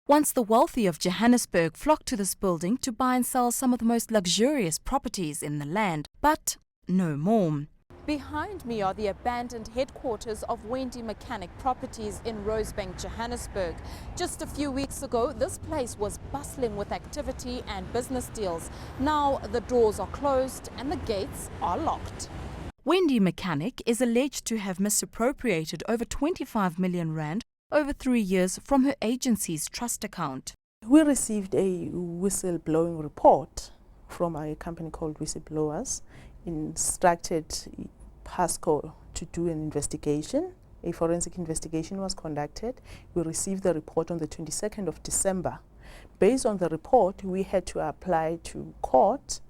Once the wealthy of Johannesburg flocked to this building to buy and sell some of the most luxurious properties in the land, but no more. Behind me are the abandoned headquarters of Wendy Machanik Properties in Rosebank, Johannesburg. Just a few weeks ago, this place was bustling with activity and business deals. Now the doors are closed and the gates are locked. Wendy Machanik is alleged to have misappropriated over 25 million rand over 3 years from her agency's trust account. We received a whistleblowing report from a company called Whistleblowers, instructed PASCO to do an investigation. A forensic investigation was conducted. We received the report on the 22nd of December. Based on the report, we had to apply to court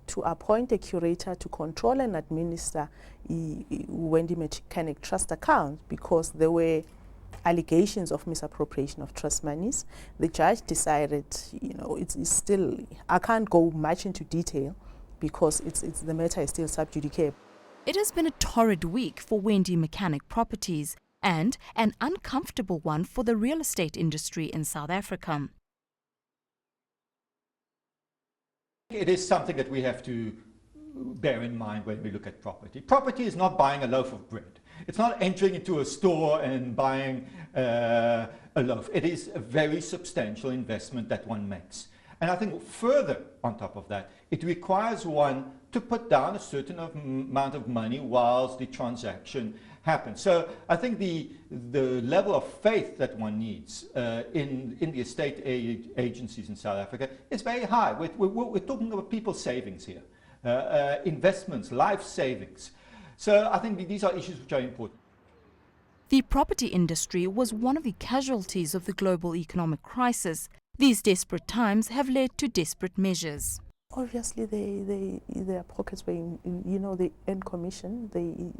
to appoint a curator to control and administer Wendy Machanik trust account because there were allegations of misappropriation of trust monies. The judge decided, it's still, I can't go much into detail because the matter is still sub judice. It has been a torrid week for Wendy Machanik Properties and an uncomfortable one for the real estate industry in South Africa. It is something that we have to bear in mind when we look at property. Property is not buying a loaf of bread. It's not entering into a store and buying a loaf. It is a very substantial investment that one makes. And I think further on top of that, it requires one to put down a certain amount of money whilst the transaction happens. So I think the level of faith that one needs in the estate agencies in South Africa is very high. We're talking about people's savings here, investments, life savings. So I think these are issues which are important. The property industry was one of the casualties of the global economic crisis. These desperate times have led to desperate measures. Obviously, their pockets were they earn commission,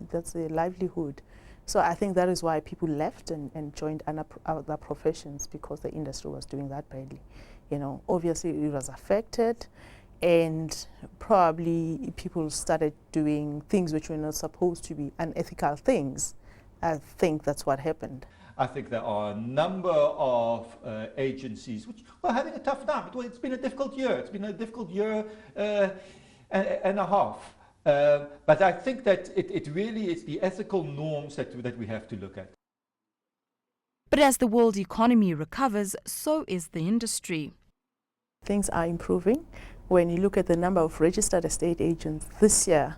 that's their livelihood. So I think that is why people left and joined other professions, because the industry was doing that badly. Obviously it was affected, and probably people started doing things which were not supposed to be unethical things. I think that's what happened. I think there are a number of agencies which are having a tough time. It's been a difficult year. It's been a difficult year and a half. But I think that it really is the ethical norms that we have to look at. But as the world economy recovers, so is the industry. Things are improving. When you look at the number of registered estate agents this year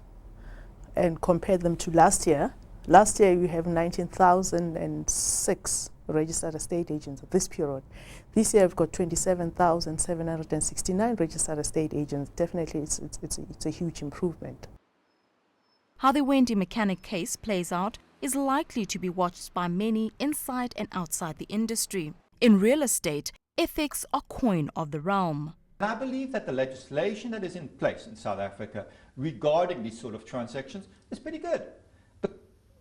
and compare them to last year we have 19,006 registered estate agents at this period. This year we've got 27,769 registered estate agents. Definitely it's a huge improvement. How the Wendy Machanik case plays out is likely to be watched by many inside and outside the industry. In real estate, ethics are coin of the realm. I believe that the legislation that is in place in South Africa regarding these sort of transactions is pretty good. But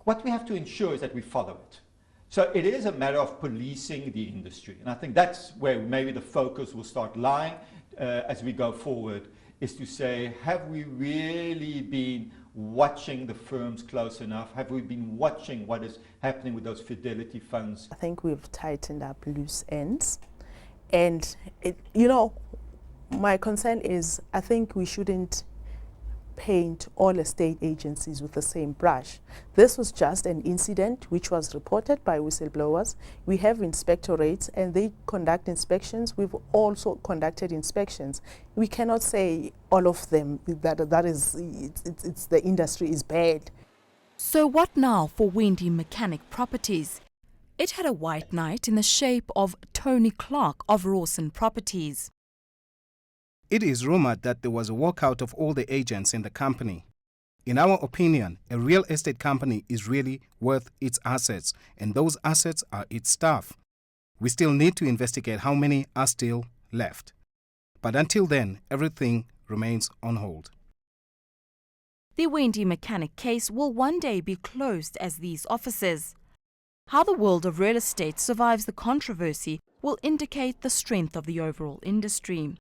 what we have to ensure is that we follow it. So it is a matter of policing the industry. And I think that's where maybe the focus will start lying as we go forward, is to say, have we really been watching the firms close enough? Have we been watching what is happening with those fidelity funds? I think we've tightened up loose ends. And, my concern is, I think we shouldn't paint all estate agencies with the same brush. This was just an incident which was reported by whistleblowers. We have inspectorates and they conduct inspections. We've also conducted inspections. We cannot say all of them the industry is bad. So what now for Wendy Machanik Properties? It had a white knight in the shape of Tony Clark of Rawson Properties. It is rumored that there was a walkout of all the agents in the company. In our opinion, a real estate company is really worth its assets, and those assets are its staff. We still need to investigate how many are still left. But until then, everything remains on hold. The Wendy Machanik case will one day be closed as these offices. How the world of real estate survives the controversy will indicate the strength of the overall industry.